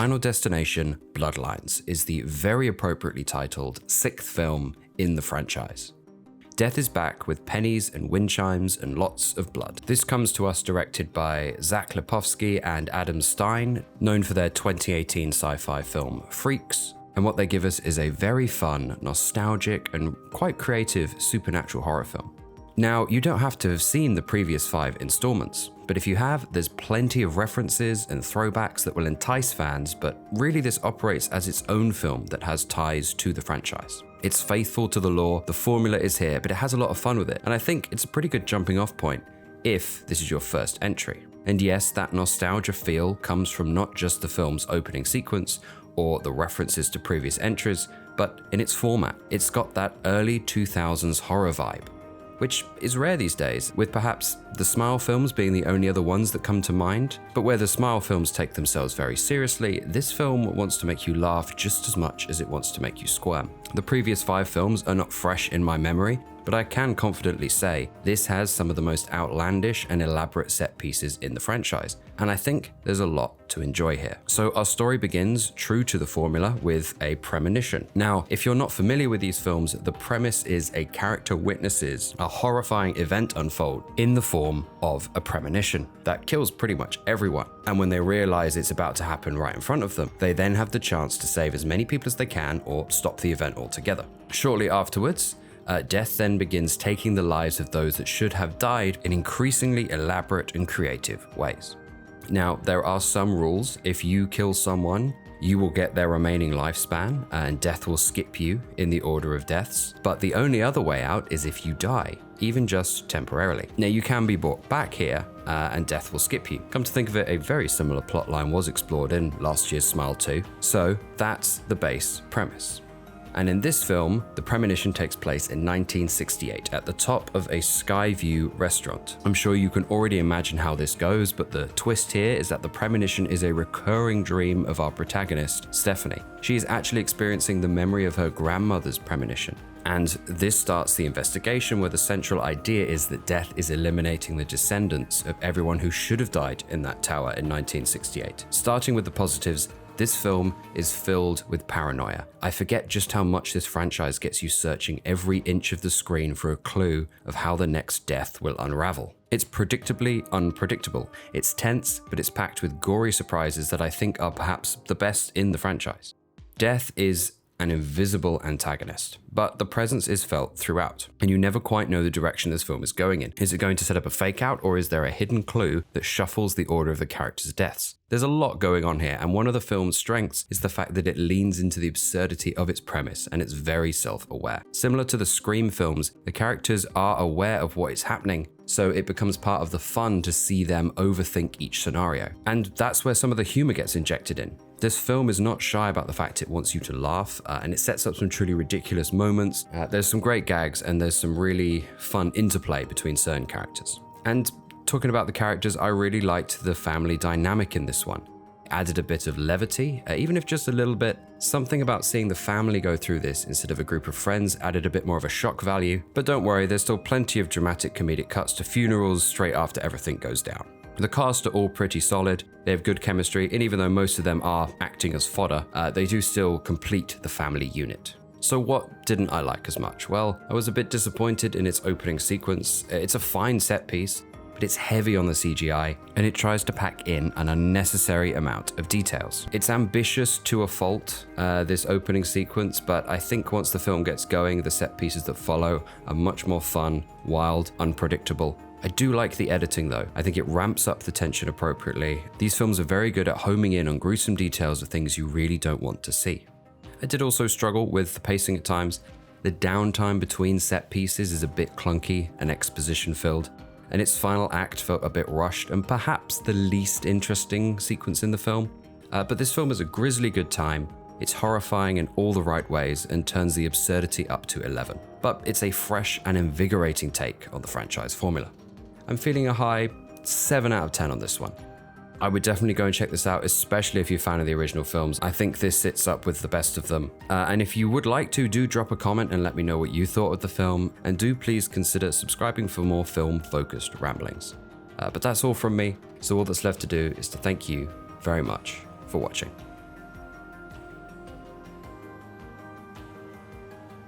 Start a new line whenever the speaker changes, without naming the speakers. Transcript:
Final Destination Bloodlines is the very appropriately titled 6th film in the franchise. Death is back with pennies and wind chimes and lots of blood. This comes to us directed by Zach Lipovsky and Adam Stein, known for their 2018 sci-fi film Freaks, and what they give us is a very fun, nostalgic, and quite creative supernatural horror film. Now, you don't have to have seen the previous 5 installments, but if you have, there's plenty of references and throwbacks that will entice fans, but really this operates as its own film that has ties to the franchise. It's faithful to the lore, the formula is here, but it has a lot of fun with it, and I think it's a pretty good jumping off point if this is your first entry. And yes, that nostalgia feel comes from not just the film's opening sequence or the references to previous entries, but in its format. It's got that early 2000s horror vibe, which is rare these days, with perhaps the Smile films being the only other ones that come to mind. But where the Smile films take themselves very seriously, this film wants to make you laugh just as much as it wants to make you squirm. The previous 5 films are not fresh in my memory, but I can confidently say this has some of the most outlandish and elaborate set pieces in the franchise, and I think there's a lot to enjoy here. So our story begins, true to the formula, with a premonition. Now, if you're not familiar with these films, the premise is a character witnesses a horrifying event unfold in the form of a premonition that kills pretty much everyone, and when they realize it's about to happen right in front of them, they then have the chance to save as many people as they can or stop the event altogether. Shortly afterwards, death then begins taking the lives of those that should have died in increasingly elaborate and creative ways. Now, there are some rules. If you kill someone, you will get their remaining lifespan, and death will skip you in the order of deaths. But the only other way out is if you die, even just temporarily. Now, you can be brought back here, and death will skip you. Come to think of it, a very similar plotline was explored in last year's Smile 2. So that's the base premise. And in this film, the premonition takes place in 1968 at the top of a Skyview restaurant. I'm sure you can already imagine how this goes, but the twist here is that the premonition is a recurring dream of our protagonist, Stephanie. She is actually experiencing the memory of her grandmother's premonition. And this starts the investigation, where the central idea is that death is eliminating the descendants of everyone who should have died in that tower in 1968. Starting with the positives, this film is filled with paranoia. I forget just how much this franchise gets you searching every inch of the screen for a clue of how the next death will unravel. It's predictably unpredictable. It's tense, but it's packed with gory surprises that I think are perhaps the best in the franchise. Death is an invisible antagonist, but the presence is felt throughout, and you never quite know the direction this film is going in. Is it going to set up a fake out, or is there a hidden clue that shuffles the order of the characters' deaths? There's a lot going on here, and one of the film's strengths is the fact that it leans into the absurdity of its premise, and it's very self-aware. Similar to the Scream films, the characters are aware of what is happening, so it becomes part of the fun to see them overthink each scenario. And that's where some of the humor gets injected in. This film is not shy about the fact it wants you to laugh, and it sets up some truly ridiculous moments. There's some great gags, and there's some really fun interplay between certain characters. And talking about the characters, I really liked the family dynamic in this one. It added a bit of levity, even if just a little bit. Something about seeing the family go through this instead of a group of friends added a bit more of a shock value. But don't worry, there's still plenty of dramatic comedic cuts to funerals straight after everything goes down. The cast are all pretty solid, they have good chemistry, and even though most of them are acting as fodder, they do still complete the family unit. So what didn't I like as much? Well, I was a bit disappointed in its opening sequence. It's a fine set piece, but it's heavy on the CGI, and it tries to pack in an unnecessary amount of details. It's ambitious to a fault, this opening sequence, but I think once the film gets going, the set pieces that follow are much more fun, wild, unpredictable. I do like the editing though. I think it ramps up the tension appropriately. These films are very good at homing in on gruesome details of things you really don't want to see. I did also struggle with the pacing at times. The downtime between set pieces is a bit clunky and exposition filled, and its final act felt a bit rushed and perhaps the least interesting sequence in the film. But this film is a grisly good time. It's horrifying in all the right ways and turns the absurdity up to 11. But it's a fresh and invigorating take on the franchise formula. I'm feeling a high 7 out of 10 on this one. I would definitely go and check this out, especially if you're a fan of the original films. I think this sits up with the best of them. And if you would like to, do drop a comment and let me know what you thought of the film. And do please consider subscribing for more film-focused ramblings. But that's all from me. So all that's left to do is to thank you very much for watching.